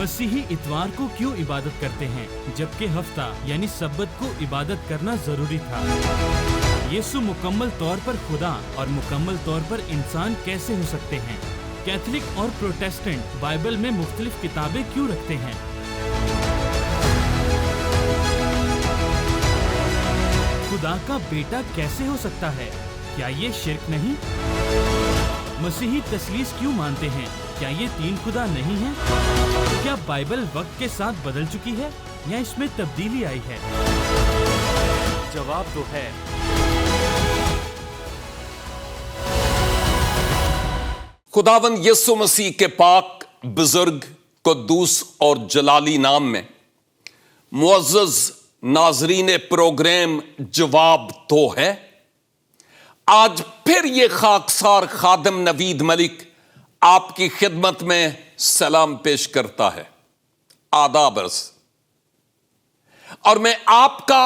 मसीही इतवार को क्यों इबादत करते हैं जबकि हफ्ता यानी सब्बत को इबादत करना जरूरी था? यीशु मुकम्मल तौर पर खुदा और मुकम्मल तौर पर इंसान कैसे हो सकते हैं? कैथोलिक और प्रोटेस्टेंट बाइबल में मुख्तलिफ किताबें क्यों रखते हैं? खुदा का बेटा कैसे हो सकता है? क्या ये शिर्क नहीं? मसीही तस्लीस क्यों मानते हैं? क्या ये तीन खुदा नहीं है? क्या बाइबल वक्त के साथ बदल चुकी है या इसमें तब्दीली आई है? जवाब तो है। खुदावंद यीशु मसीह के पाक बुजुर्ग कुद्दूस और जलाली नाम में मुअज़्ज़ज़ नाज़रीन प्रोग्राम जवाब तो है। आज फिर ये खाकसार खादिम नवीद मलिक आपकी खिदमत में सलाम पेश करता है। आदाब अर्ज़। और मैं आपका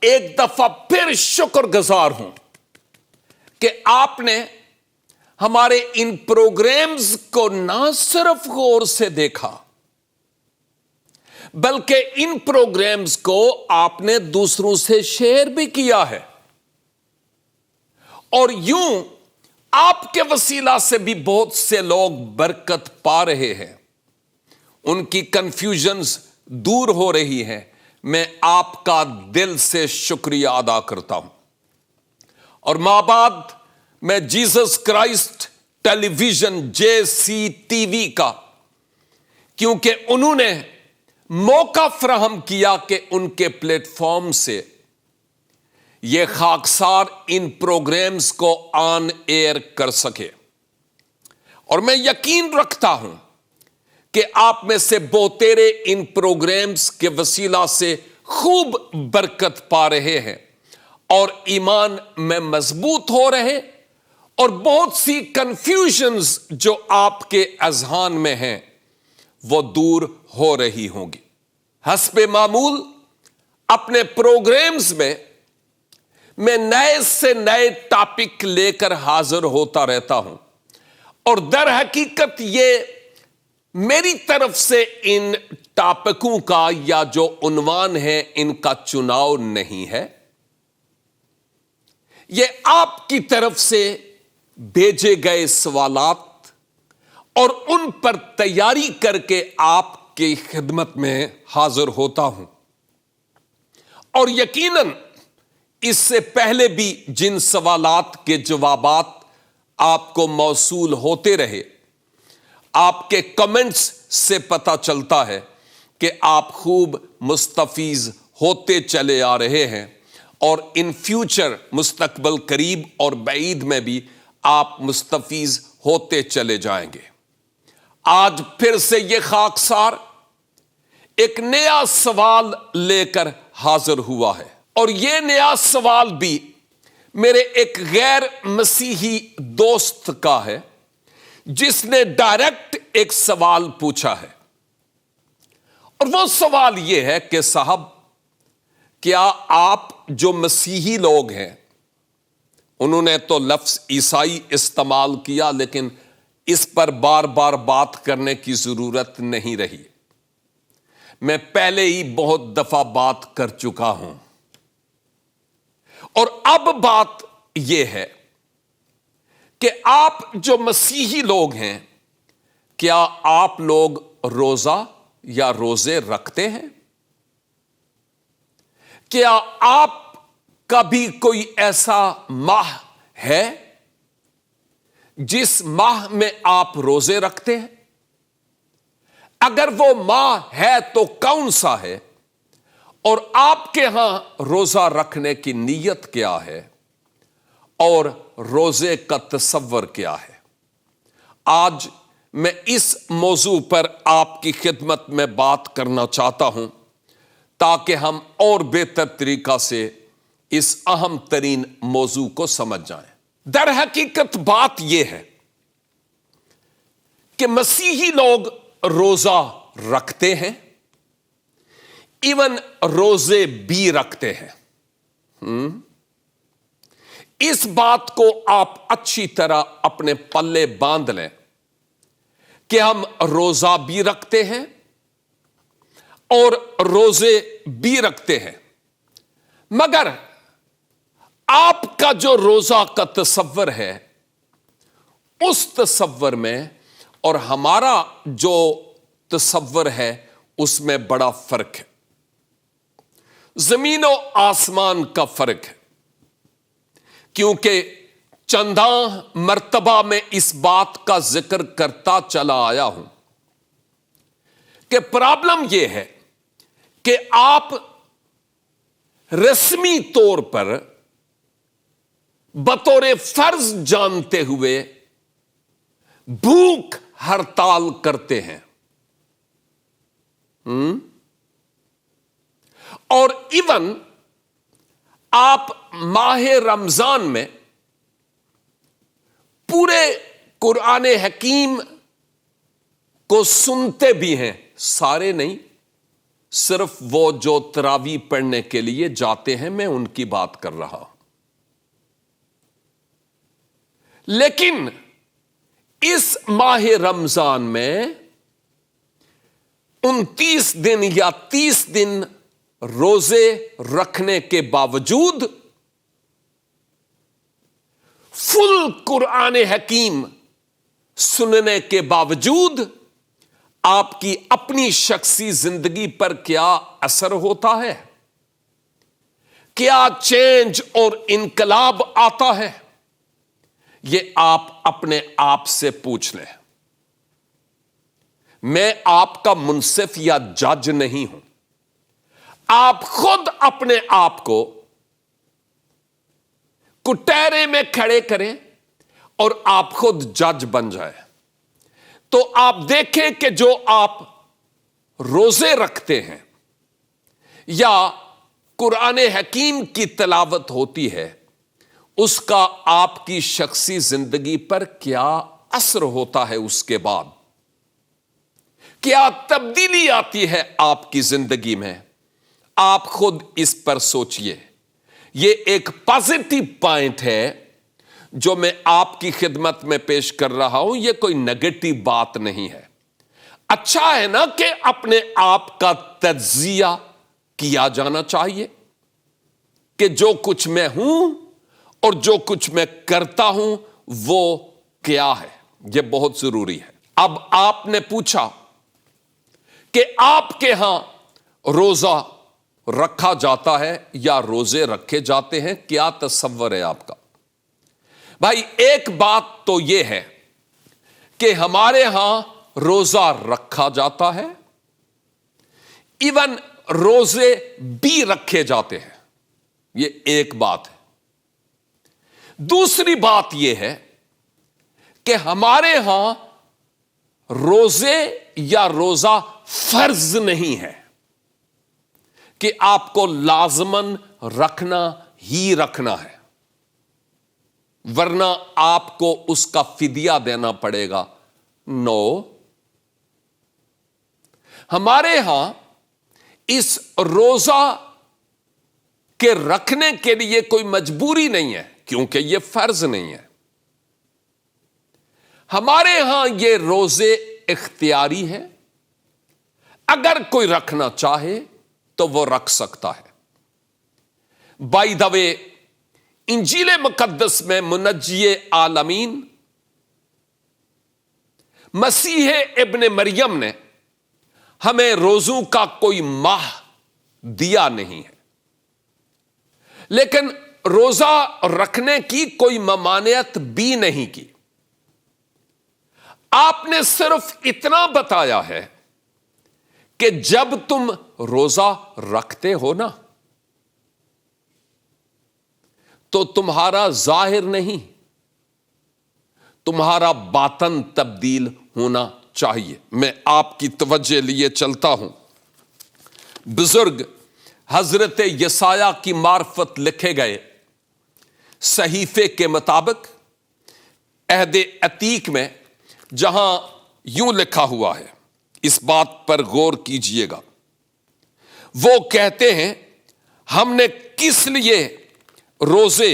एक दफा फिर शुक्रगुजार हूं कि आपने हमारे इन प्रोग्राम्स को ना सिर्फ गौर से देखा बल्कि इन प्रोग्राम्स को आपने दूसरों से शेयर भी किया है और यूं आपके वसीला से भी बहुत से लोग बरकत पा रहे हैं, उनकी कंफ्यूजन्स दूर हो रही है। मैं आपका दिल से शुक्रिया अदा करता हूं और माबाद मैं जीसस क्राइस्ट टेलीविजन JCTV का, क्योंकि उन्होंने मौका फराहम किया कि उनके प्लेटफॉर्म से ये खाकसार इन प्रोग्राम्स को ऑन एयर कर सके। और मैं यकीन रखता हूं कि आप में से बहुतेरे इन प्रोग्राम्स के वसीला से खूब बरकत पा रहे हैं और ईमान में मजबूत हो रहे और बहुत सी कंफ्यूजन्स जो आपके अज़हान में हैं वो दूर हो रही होंगी। हस्बे मामूल अपने प्रोग्राम्स में मैं नए से नए टॉपिक लेकर हाजिर होता रहता हूं और दर हकीकत ये मेरी तरफ से इन टॉपिकों का या जो उन्वान है इनका चुनाव नहीं है, ये आपकी तरफ से भेजे गए सवालात और उन पर तैयारी करके आपकी खिदमत में हाजिर होता हूं। और यकीनन इससे पहले भी जिन सवालात के जवाबात आपको मौसूल होते रहे, आपके कमेंट्स से पता चलता है कि आप खूब मुस्तफीज होते चले आ रहे हैं और इन फ्यूचर मुस्तकबल करीब और बईद में भी आप मुस्तफीज होते चले जाएंगे। आज फिर से ये खाकसार एक नया सवाल लेकर हाजिर हुआ है और ये नया सवाल भी मेरे एक गैर मसीही दोस्त का है जिसने डायरेक्ट एक सवाल पूछा है। और वो सवाल ये है कि साहब, क्या आप जो मसीही लोग हैं, उन्होंने तो लफ्ज ईसाई इस्तेमाल किया लेकिन इस पर बार बार बात करने की जरूरत नहीं रही, मैं पहले ही बहुत दफा बात कर चुका हूं। और अब बात यह है कि आप जो मसीही लोग हैं, क्या आप लोग रोजा या रोजे रखते हैं? क्या आप कभी कोई ऐसा माह है जिस माह में आप रोजे रखते हैं? अगर वो माह है तो कौन सा है और आपके यहां रोजा रखने की नीयत क्या है और रोजे का तसव्वुर क्या है? आज मैं इस मौजू पर आपकी खिदमत में बात करना चाहता हूं ताकि हम और बेहतर तरीका से इस अहम तरीन मौजू को समझ जाएं। दर हकीकत बात यह है कि मसीही लोग रोजा रखते हैं, इवन रोजे भी रखते हैं। इस बात को आप अच्छी तरह अपने पल्ले बांध लें कि हम रोजा भी रखते हैं اور روزے بھی رکھتے ہیں، مگر آپ کا جو روزہ کا تصور ہے اس تصور میں اور ہمارا جو تصور ہے اس میں بڑا فرق ہے، زمین و آسمان کا فرق ہے۔ کیونکہ چنداں مرتبہ میں اس بات کا ذکر کرتا چلا آیا ہوں کہ پرابلم یہ ہے کہ آپ رسمی طور پر بطور فرض جانتے ہوئے بھوک ہڑتال کرتے ہیں، اور ایون آپ ماہ رمضان میں پورے قرآن حکیم کو سنتے بھی ہیں، سارے نہیں، صرف وہ جو تراویح پڑھنے کے لیے جاتے ہیں، میں ان کی بات کر رہا ہوں۔ لیکن اس ماہ رمضان میں 29 دن یا 30 دن روزے رکھنے کے باوجود، فل قرآن حکیم سننے کے باوجود آپ کی اپنی شخصی زندگی پر کیا اثر ہوتا ہے، کیا چینج اور انقلاب آتا ہے، یہ آپ اپنے آپ سے پوچھ لیں۔ میں آپ کا منصف یا جج نہیں ہوں، آپ خود اپنے آپ کو کٹہرے میں کھڑے کریں اور آپ خود جج بن جائیں، تو آپ دیکھیں کہ جو آپ روزے رکھتے ہیں یا قرآن حکیم کی تلاوت ہوتی ہے، اس کا آپ کی شخصی زندگی پر کیا اثر ہوتا ہے، اس کے بعد کیا تبدیلی آتی ہے آپ کی زندگی میں، آپ خود اس پر سوچئے۔ یہ ایک پازیٹیو پوائنٹ ہے جو میں آپ کی خدمت میں پیش کر رہا ہوں، یہ کوئی نیگیٹو بات نہیں ہے۔ اچھا ہے نا کہ اپنے آپ کا تجزیہ کیا جانا چاہیے کہ جو کچھ میں ہوں اور جو کچھ میں کرتا ہوں وہ کیا ہے، یہ بہت ضروری ہے۔ اب آپ نے پوچھا کہ آپ کے ہاں روزہ رکھا جاتا ہے یا روزے رکھے جاتے ہیں، کیا تصور ہے آپ کا؟ بھائی ایک بات تو یہ ہے کہ ہمارے ہاں روزہ رکھا جاتا ہے، ایون روزے بھی رکھے جاتے ہیں، یہ ایک بات ہے۔ دوسری بات یہ ہے کہ ہمارے ہاں روزے یا روزہ فرض نہیں ہے کہ آپ کو لازماً رکھنا ہی رکھنا ہے، ورنہ آپ کو اس کا فدیہ دینا پڑے گا۔ نو، ہمارے ہاں اس روزہ کے رکھنے کے لیے کوئی مجبوری نہیں ہے، کیونکہ یہ فرض نہیں ہے۔ ہمارے ہاں یہ روزے اختیاری ہے، اگر کوئی رکھنا چاہے تو وہ رکھ سکتا ہے۔ بائی دا وے، انجیل مقدس میں منجی عالمین مسیح ابن مریم نے ہمیں روزوں کا کوئی ماہ دیا نہیں ہے، لیکن روزہ رکھنے کی کوئی ممانعت بھی نہیں کی۔ آپ نے صرف اتنا بتایا ہے کہ جب تم روزہ رکھتے ہو نا تو تمہارا ظاہر نہیں، تمہارا باطن تبدیل ہونا چاہیے۔ میں آپ کی توجہ لیے چلتا ہوں، بزرگ حضرت یسایہ کی معرفت لکھے گئے صحیفے کے مطابق عہد عتیق میں جہاں یوں لکھا ہوا ہے، اس بات پر غور کیجئے گا۔ وہ کہتے ہیں ہم نے کس لیے روزے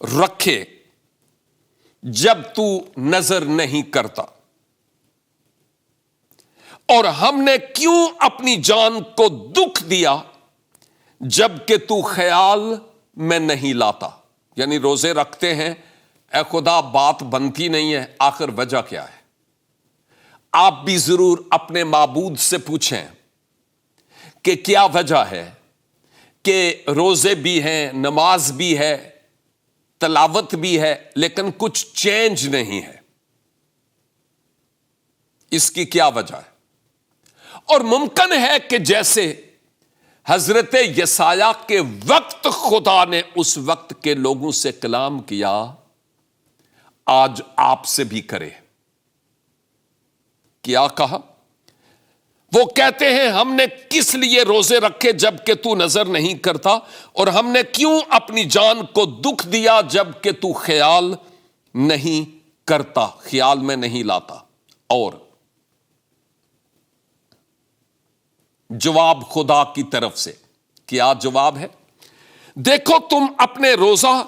رکھے جب تو نظر نہیں کرتا، اور ہم نے کیوں اپنی جان کو دکھ دیا جبکہ تو خیال میں نہیں لاتا؟ یعنی روزے رکھتے ہیں، اے خدا بات بنتی نہیں ہے، آخر وجہ کیا ہے؟ آپ بھی ضرور اپنے معبود سے پوچھیں کہ کیا وجہ ہے کہ روزے بھی ہیں، نماز بھی ہے، تلاوت بھی ہے، لیکن کچھ چینج نہیں ہے۔ اس کی کیا وجہ ہے؟ اور ممکن ہے کہ جیسے حضرت یسایہ کے وقت خدا نے اس وقت کے لوگوں سے کلام کیا، آج آپ سے بھی کرے۔ کیا کہا؟ وہ کہتے ہیں ہم نے کس لیے روزے رکھے جبکہ تو نظر نہیں کرتا، اور ہم نے کیوں اپنی جان کو دکھ دیا جبکہ تو خیال نہیں کرتا، خیال میں نہیں لاتا۔ اور جواب خدا کی طرف سے کیا جواب ہے؟ دیکھو تم اپنے روزہ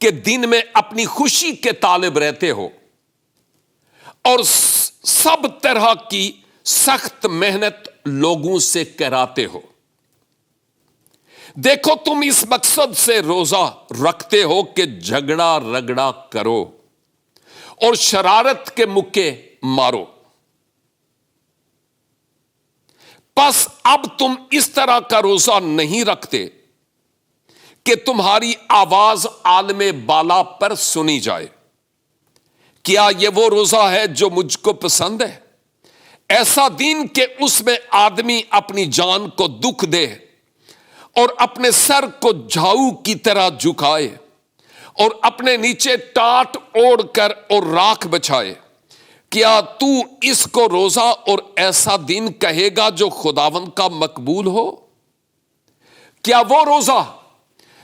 کے دن میں اپنی خوشی کے طالب رہتے ہو اور سب طرح کی سخت محنت لوگوں سے کراتے ہو۔ دیکھو تم اس مقصد سے روزہ رکھتے ہو کہ جھگڑا رگڑا کرو اور شرارت کے مکے مارو۔ پس اب تم اس طرح کا روزہ نہیں رکھتے کہ تمہاری آواز عالم بالا پر سنی جائے۔ کیا یہ وہ روزہ ہے جو مجھ کو پسند ہے؟ ایسا دن کہ اس میں آدمی اپنی جان کو دکھ دے اور اپنے سر کو جھاؤ کی طرح جھکائے اور اپنے نیچے ٹاٹ اوڑھ کر اور راکھ بچھائے۔ کیا تو اس کو روزہ اور ایسا دن کہے گا جو خداوند کا مقبول ہو؟ کیا وہ روزہ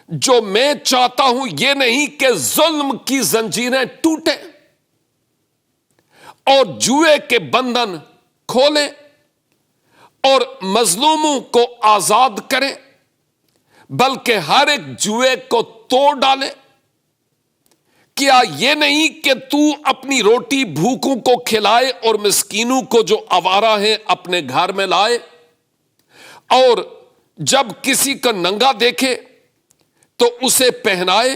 جو میں چاہتا ہوں یہ نہیں کہ ظلم کی زنجیریں ٹوٹیں اور جوئے کے بندھن کھولیں اور مظلوموں کو آزاد کریں، بلکہ ہر ایک جوئے کو توڑ ڈالیں؟ کیا یہ نہیں کہ تو اپنی روٹی بھوکوں کو کھلائے اور مسکینوں کو جو آوارہ ہیں اپنے گھر میں لائے، اور جب کسی کو ننگا دیکھے تو اسے پہنائے،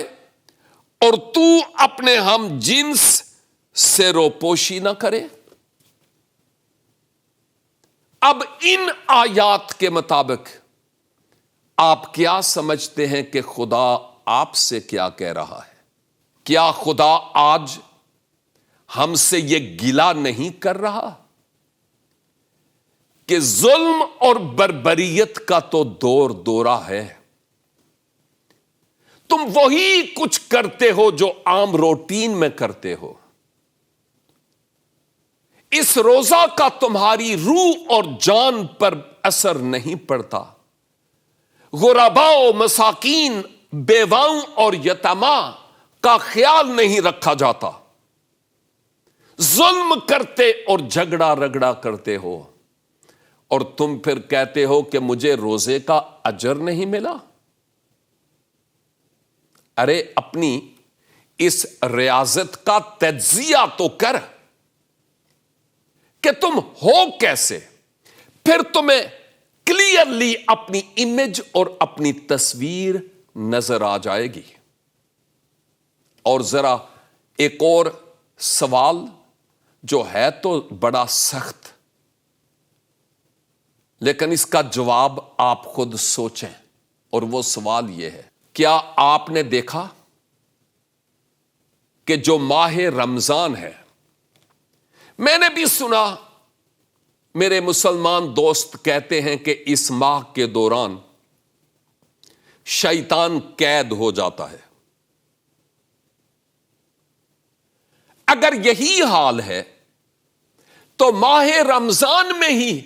اور تو اپنے ہم جنس سے روپوشی نہ کرے؟ اب ان آیات کے مطابق آپ کیا سمجھتے ہیں کہ خدا آپ سے کیا کہہ رہا ہے؟ کیا خدا آج ہم سے یہ گلہ نہیں کر رہا کہ ظلم اور بربریت کا تو دور دورہ ہے، تم وہی کچھ کرتے ہو جو عام روٹین میں کرتے ہو؟ اس روزہ کا تمہاری روح اور جان پر اثر نہیں پڑتا۔ غرباء و مساکین، بیواؤں اور یتیماں کا خیال نہیں رکھا جاتا۔ ظلم کرتے اور جھگڑا رگڑا کرتے ہو، اور تم پھر کہتے ہو کہ مجھے روزے کا اجر نہیں ملا۔ ارے اپنی اس ریاضت کا تجزیہ تو کر کہ تم ہو کیسے، پھر تمہیں کلیئرلی اپنی امیج اور اپنی تصویر نظر آ جائے گی۔ اور ذرا ایک اور سوال جو ہے تو بڑا سخت، لیکن اس کا جواب آپ خود سوچیں، اور وہ سوال یہ ہے، کیا آپ نے دیکھا کہ جو ماہ رمضان ہے، میں نے بھی سنا میرے مسلمان دوست کہتے ہیں کہ اس ماہ کے دوران شیطان قید ہو جاتا ہے۔ اگر یہی حال ہے تو ماہ رمضان میں ہی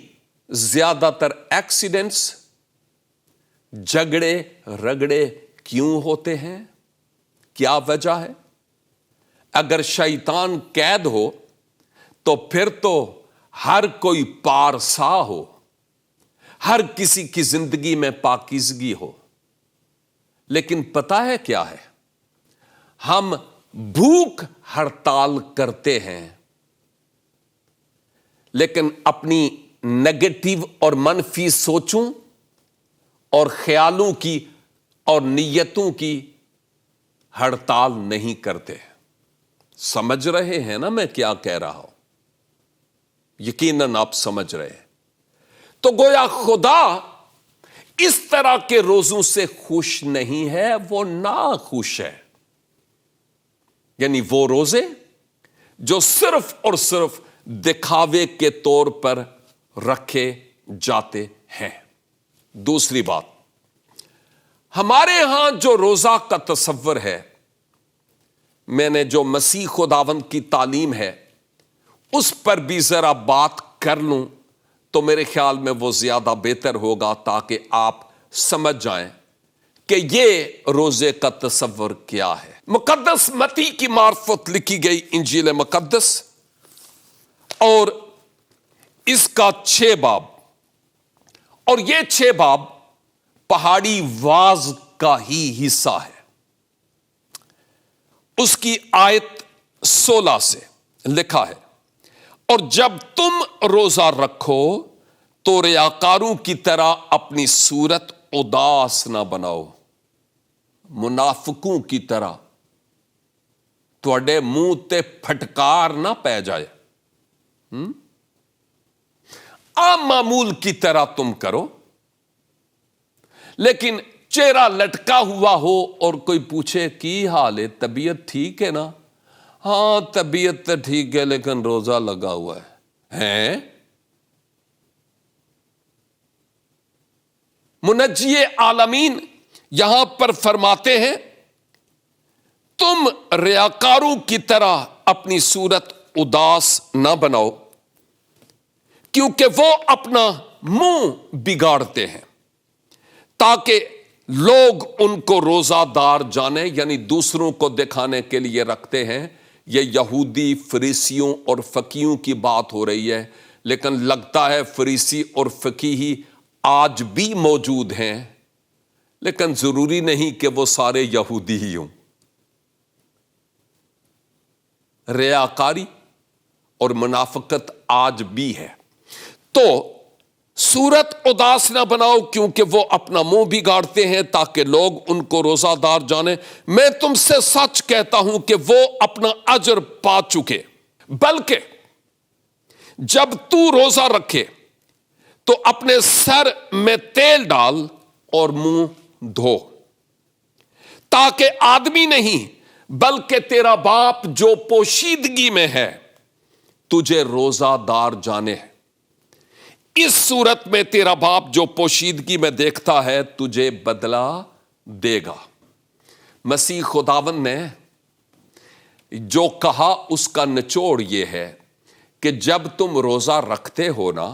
زیادہ تر ایکسیڈنٹس، جھگڑے رگڑے کیوں ہوتے ہیں؟ کیا وجہ ہے؟ اگر شیطان قید ہو تو پھر تو ہر کوئی پارسا ہو، ہر کسی کی زندگی میں پاکیزگی ہو، لیکن پتہ ہے کیا ہے؟ ہم بھوک ہڑتال کرتے ہیں لیکن اپنی नेगेटिव और मनफी सोचों और ख्यालों की और नीयतों की हड़ताल नहीं करते। समझ रहे हैं ना मैं क्या कह रहा हूं? यकीनन आप समझ रहे हैं। तो गोया खुदा इस तरह के रोजों से खुश नहीं है, वो नाखुश है। यानी वो रोजे जो सिर्फ और सिर्फ दिखावे के तौर पर रखे जाते हैं। दूसरी बात, हमारे यहां जो रोजा का तसव्वुर है, मैंने जो मसीह खुदावंद की तालीम है उस पर भी जरा बात कर लूं तो मेरे ख्याल में वो ज्यादा बेहतर होगा, ताकि आप समझ जाएं कि ये रोजे का तसव्वुर क्या है। मुकद्दस मती की मार्फत लिखी गई इंजील मुकद्दस और इसका 6 बाब, और ये 6 बाब पहाड़ी वाज का ही हिस्सा है। उसकी आयत 16 से लिखा है, और जब तुम रोजा रखो तो रियाकारों की तरह अपनी सूरत उदास ना बनाओ, मुनाफिकों की तरह तुहाडे मुंह ते फटकार ना पै जाए। आम मामूल की तरह तुम करो, लेकिन चेहरा लटका हुआ हो और कोई पूछे की हाल है, तबीयत ठीक है ना? हां तबीयत तो ठीक है लेकिन रोजा लगा हुआ है। मुनज्जिए आलमीन यहां पर फरमाते हैं, तुम रियाकारों की तरह अपनी सूरत उदास ना बनाओ, क्योंकि वो अपना मुंह बिगाड़ते हैं ताकि लोग उनको रोजादार जाने, यानी दूसरों को दिखाने के लिए रखते हैं। ये यहूदी फरीसियों और फकीहों की बात हो रही है, लेकिन लगता है फरीसी और फकीही आज भी मौजूद हैं, लेकिन जरूरी नहीं कि वो सारे यहूदी ही हों। रियाकारी और मुनाफिकत आज भी है। तो सूरत उदास ना बनाओ, क्योंकि वो अपना मुंह बिगाड़ते हैं ताकि लोग उनको रोजादार जाने। मैं तुमसे सच कहता हूं कि वो अपना अजर पा चुके। बल्कि जब तू रोजा रखे तो अपने सर में तेल डाल और मुंह धो, ताकि आदमी नहीं बल्कि तेरा बाप जो पोशीदगी में है तुझे रोजादार जाने। इस सूरत में तेरा बाप जो पोशीदगी में देखता है तुझे बदला देगा। मसीह खुदावन ने जो कहा उसका निचोड़ यह है कि जब तुम रोजा रखते हो ना,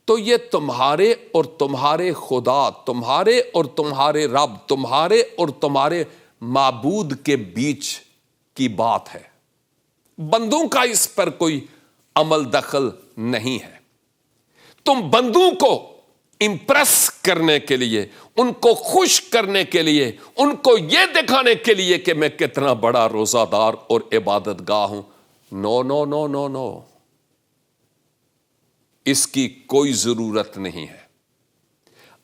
तो ये तुम्हारे और तुम्हारे खुदा, तुम्हारे और तुम्हारे रब, तुम्हारे और तुम्हारे माबूद के बीच की बात है। बंदों का इस पर कोई अमल दखल नहीं है। तुम बंदों को इंप्रेस करने के लिए, उनको खुश करने के लिए, उनको यह दिखाने के लिए कि मैं कितना बड़ा रोजादार और इबादतगाह हूं, no no no no no, इसकी कोई जरूरत नहीं है।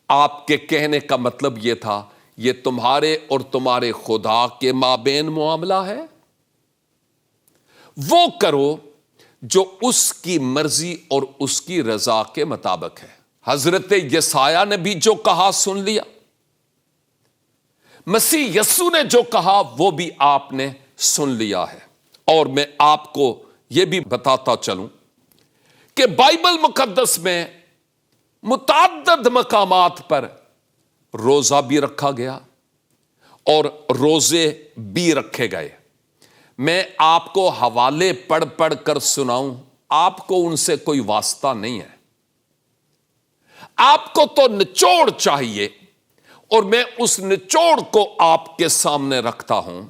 आपके कहने का मतलब यह था, यह तुम्हारे और तुम्हारे खुदा के माबेन मामला है। वो करो जो उसकी मर्जी और उसकी रजा के मुताबिक है। हजरत यसाया ने भी जो कहा सुन लिया, मसीह यस्सु ने जो कहा वो भी आपने सुन लिया है। और मैं आपको यह भी बताता चलूं कि बाइबल मुकद्दस में मुताद्दद मकामात पर रोजा भी रखा गया और रोजे भी रखे गए। मैं आपको हवाले पढ़ पढ़ कर सुनाऊं, आपको उनसे कोई वास्ता नहीं है। आपको तो निचोड़ चाहिए, और मैं उस निचोड़ को आपके सामने रखता हूं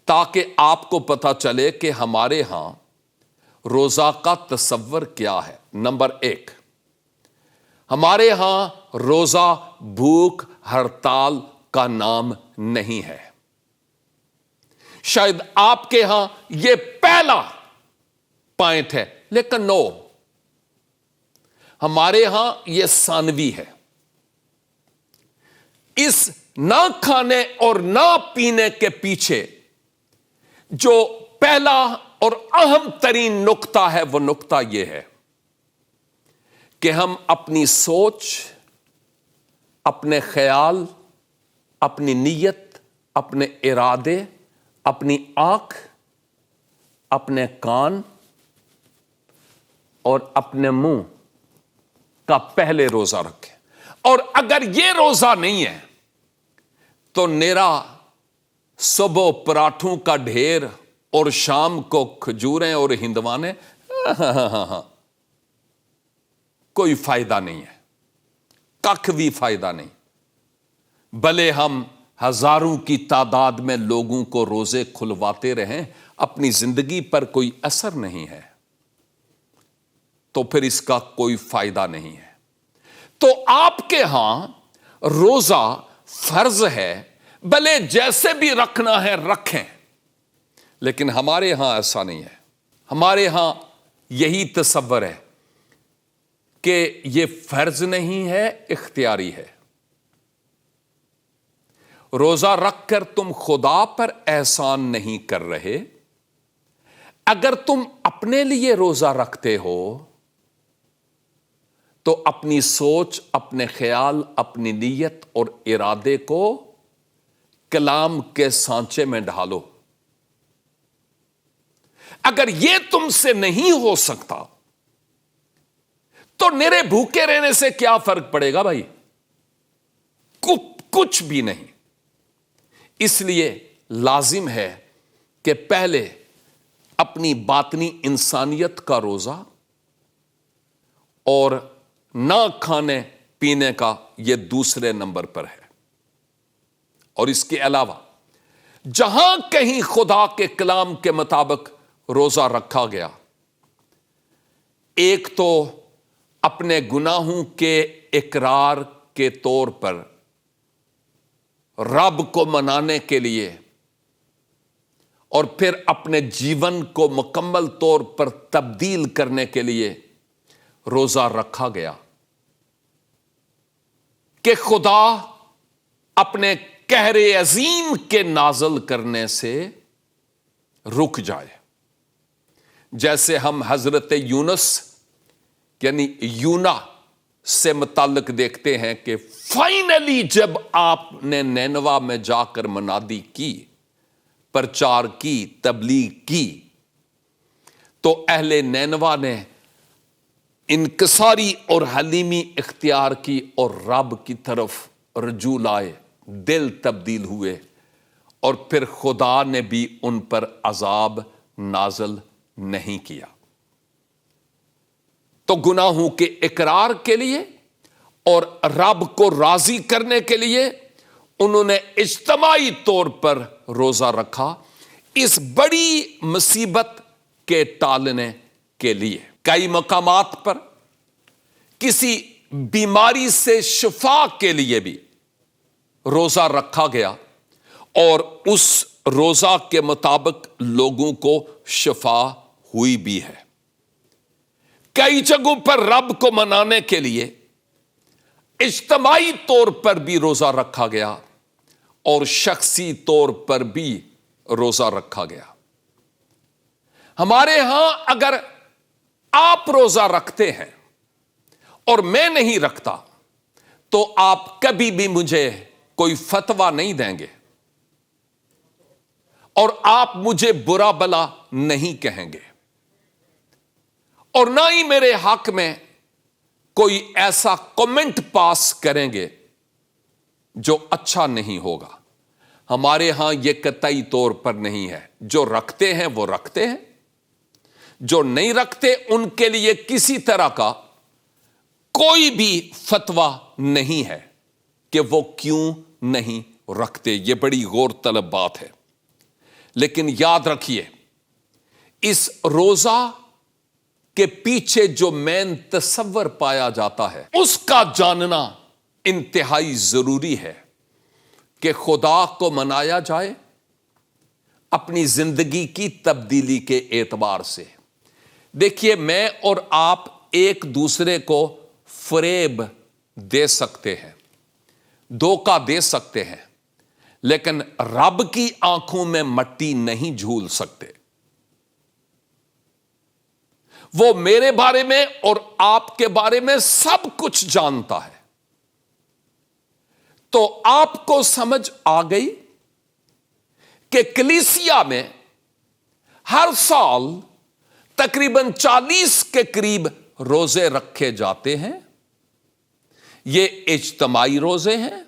ताकि आपको पता चले कि हमारे यहां रोजा का तसव्वुर क्या है। नंबर 1, हमारे यहां रोजा भूख हड़ताल का नाम नहीं है। शायद आपके यहां यह पहला पॉइंट है, लेकिन नो, ہمارے ہاں یہ ثانوی ہے. اس نہ کھانے اور نہ پینے کے پیچھے جو پہلا اور اہم ترین نقطہ ہے وہ نقطہ یہ ہے کہ ہم اپنی سوچ، اپنے خیال، اپنی نیت، اپنے ارادے، اپنی آنکھ، اپنے کان اور اپنے منہ کا پہلے روزہ رکھیں. اور اگر یہ روزہ نہیں ہے تو نیرا صبح پراٹھوں کا ڈھیر اور شام کو کھجوریں اور ہندوانے، کوئی فائدہ نہیں ہے، ککھ بھی فائدہ نہیں. بھلے ہم ہزاروں کی تعداد میں لوگوں کو روزے کھلواتے رہیں، اپنی زندگی پر کوئی اثر نہیں ہے تو پھر اس کا کوئی فائدہ نہیں ہے. تو آپ کے ہاں روزہ فرض ہے، بھلے جیسے بھی رکھنا ہے رکھیں، لیکن ہمارے ہاں ایسا نہیں ہے. ہمارے ہاں یہی تصور ہے کہ یہ فرض نہیں ہے، اختیاری ہے. روزہ رکھ کر تم خدا پر احسان نہیں کر رہے. اگر تم اپنے لیے روزہ رکھتے ہو تو اپنی سوچ، اپنے خیال، اپنی نیت اور ارادے کو کلام کے سانچے میں ڈھالو. اگر یہ تم سے نہیں ہو سکتا تو میرے بھوکے رہنے سے کیا فرق پڑے گا بھائی؟ کچھ بھی نہیں. اس لیے لازم ہے کہ پہلے اپنی باطنی انسانیت کا روزہ اور نہ کھانے پینے کا یہ دوسرے نمبر پر ہے. اور اس کے علاوہ جہاں کہیں خدا کے کلام کے مطابق روزہ رکھا گیا، ایک تو اپنے گناہوں کے اقرار کے طور پر رب کو منانے کے لیے، اور پھر اپنے جیون کو مکمل طور پر تبدیل کرنے کے لیے روزہ رکھا گیا کہ خدا اپنے قہر عظیم کے نازل کرنے سے رک جائے. جیسے ہم حضرت یونس یعنی یونا سے متعلق دیکھتے ہیں کہ فائنلی جب آپ نے نینوا میں جا کر منادی کی، پرچار کی، تبلیغ کی، تو اہل نینوا نے انکساری اور حلیمی اختیار کی اور رب کی طرف رجوع لائے، دل تبدیل ہوئے، اور پھر خدا نے بھی ان پر عذاب نازل نہیں کیا. تو گناہوں کے اقرار کے لیے اور رب کو راضی کرنے کے لیے انہوں نے اجتماعی طور پر روزہ رکھا، اس بڑی مصیبت کے ٹالنے کے لیے. کئی مقامات پر کسی بیماری سے شفا کے لیے بھی روزہ رکھا گیا اور اس روزہ کے مطابق لوگوں کو شفا ہوئی بھی ہے. کئی جگہوں پر رب کو منانے کے لیے اجتماعی طور پر بھی روزہ رکھا گیا اور شخصی طور پر بھی روزہ رکھا گیا. ہمارے ہاں اگر آپ روزہ رکھتے ہیں اور میں نہیں رکھتا تو آپ کبھی بھی مجھے کوئی فتویٰ نہیں دیں گے اور آپ مجھے برا بلا نہیں کہیں گے، اور نہ ہی میرے حق میں کوئی ایسا کمنٹ پاس کریں گے جو اچھا نہیں ہوگا. ہمارے ہاں یہ قطعی طور پر نہیں ہے. جو رکھتے ہیں وہ رکھتے ہیں، جو نہیں رکھتے ان کے لیے کسی طرح کا کوئی بھی فتویٰ نہیں ہے کہ وہ کیوں نہیں رکھتے. یہ بڑی غور طلب بات ہے. لیکن یاد رکھیے، اس روزہ کے پیچھے جو مین تصور پایا جاتا ہے اس کا جاننا انتہائی ضروری ہے کہ خدا کو منایا جائے اپنی زندگی کی تبدیلی کے اعتبار سے. دیکھیے، میں اور آپ ایک دوسرے کو फरेब दे सकते हैं, धोखा दे सकते हैं, लेकिन रब की आंखों में मट्टी नहीं झूल सकते। वो मेरे बारे में और आपके बारे में सब कुछ जानता है। तो आपको समझ आ गई कि कलीसिया में हर साल तकरीबन 40 के करीब रोजे रखे जाते हैं। ये इज्तिमाई रोजे हैं,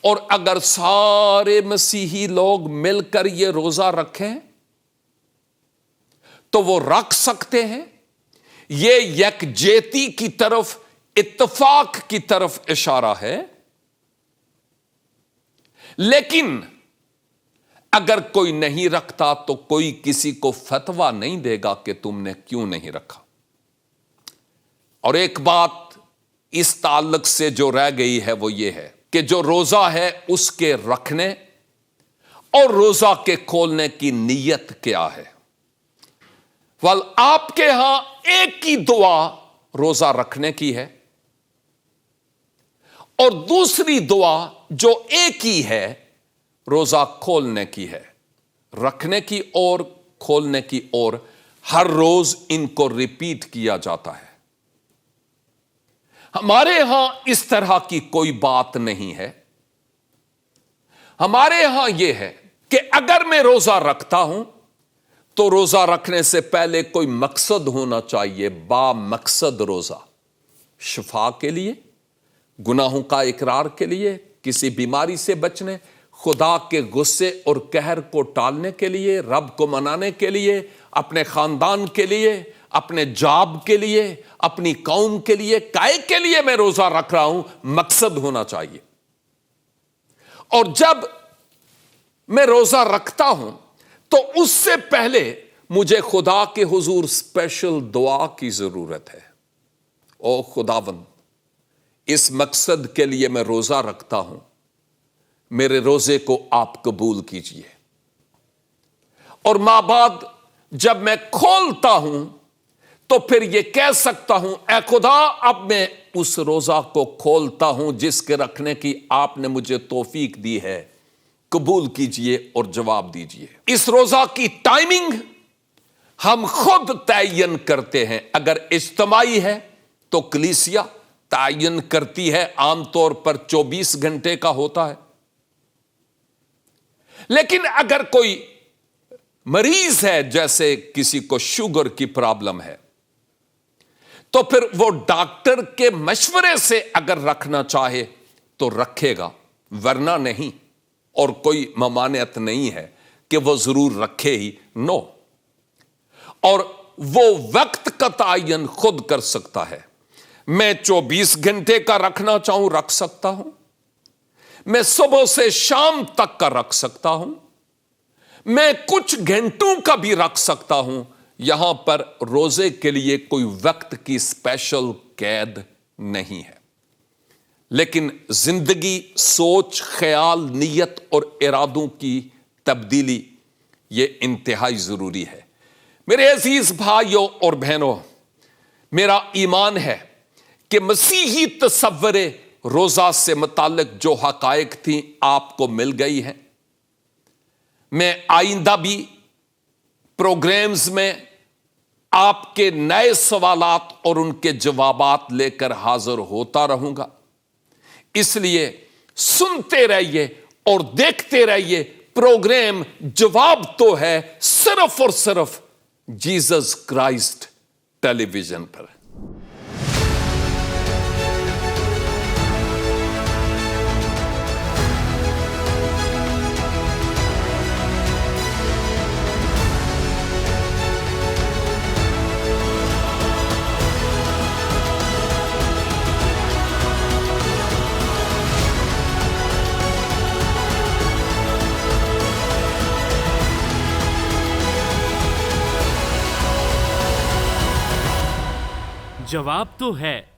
और अगर सारे मसीही लोग मिलकर ये रोजा रखें तो वो रख सकते हैं। ये यकजेती की तरफ, इत्तफाक की तरफ इशारा है। लेकिन अगर कोई नहीं रखता तो कोई किसी को फतवा नहीं देगा कि तुमने क्यों नहीं रखा। और एक बात इस ताल्लुक से जो रह गई है वो ये है कि जो रोजा है उसके रखने और रोजा के खोलने की नीयत क्या है। वल आपके यहां एक ही दुआ रोजा रखने की है, और दूसरी दुआ जो एक ही है रोजा खोलने की है। रखने की और खोलने की और हर रोज इनको रिपीट किया जाता है। हमारे यहां इस तरह की कोई बात नहीं है। हमारे यहां यह है कि अगर मैं रोजा रखता हूं तो रोजा रखने से पहले कोई मकसद होना चाहिए। बामकसद रोजा, शिफा के लिए, गुनाहों का इकरार के लिए, किसी बीमारी से बचने, खुदा के गुस्से और कहर को टालने के लिए, रब को मनाने के लिए, अपने खानदान के लिए, अपने जॉब के लिए, अपनी कौम के लिए, काय के लिए मैं रोजा रख रहा हूं, मकसद होना चाहिए। और जब मैं रोजा रखता हूं तो उससे पहले मुझे खुदा के हुजूर स्पेशल दुआ की जरूरत है। ओ खुदावंद, इस मकसद के लिए मैं रोजा रखता हूं, मेरे रोजे को आप कबूल कीजिए। और मां बाद जब मैं खोलता हूं तो फिर यह कह सकता हूं, ऐ खुदा, अब मैं उस रोजा को खोलता हूं जिसके रखने की आपने मुझे तौफीक दी है, कबूल कीजिए और जवाब दीजिए। इस रोजा की टाइमिंग हम खुद तयन करते हैं। अगर इज्तिमाई है तो कलीसिया तयन करती है, आमतौर पर 24 घंटे का होता है। लेकिन अगर कोई मरीज है, जैसे किसी को शुगर की प्रॉब्लम है, तो फिर वो डॉक्टर के मशवरे से अगर रखना चाहे तो रखेगा, वरना नहीं। और कोई ममानियत नहीं है कि वो जरूर रखे ही, नो। और वो वक्त का तयन खुद कर सकता है। मैं 24 घंटे का रखना चाहूं, रख सकता हूं। मैं सुबह से शाम तक का रख सकता हूं। मैं कुछ घंटों का भी रख सकता हूं। यहां पर रोजे के लिए कोई वक्त की स्पेशल कैद नहीं है। लेकिन जिंदगी, सोच, ख्याल, नीयत और इरादों की तब्दीली ये इंतहाई जरूरी है। मेरे अजीज भाइयों और बहनों, मेरा ईमान है कि मसीही तसव्वुर रोजा से मुताल्लिक जो हकायक थी आपको मिल गई है। मैं आइंदा भी प्रोग्राम्स में आपके नए सवालात और उनके जवाबात लेकर हाजिर होता रहूंगा। इसलिए सुनते रहिए और देखते रहिए। प्रोग्राम जवाब तो है सिर्फ और सिर्फ जीसस क्राइस्ट टेलीविजन पर। जवाब तो है।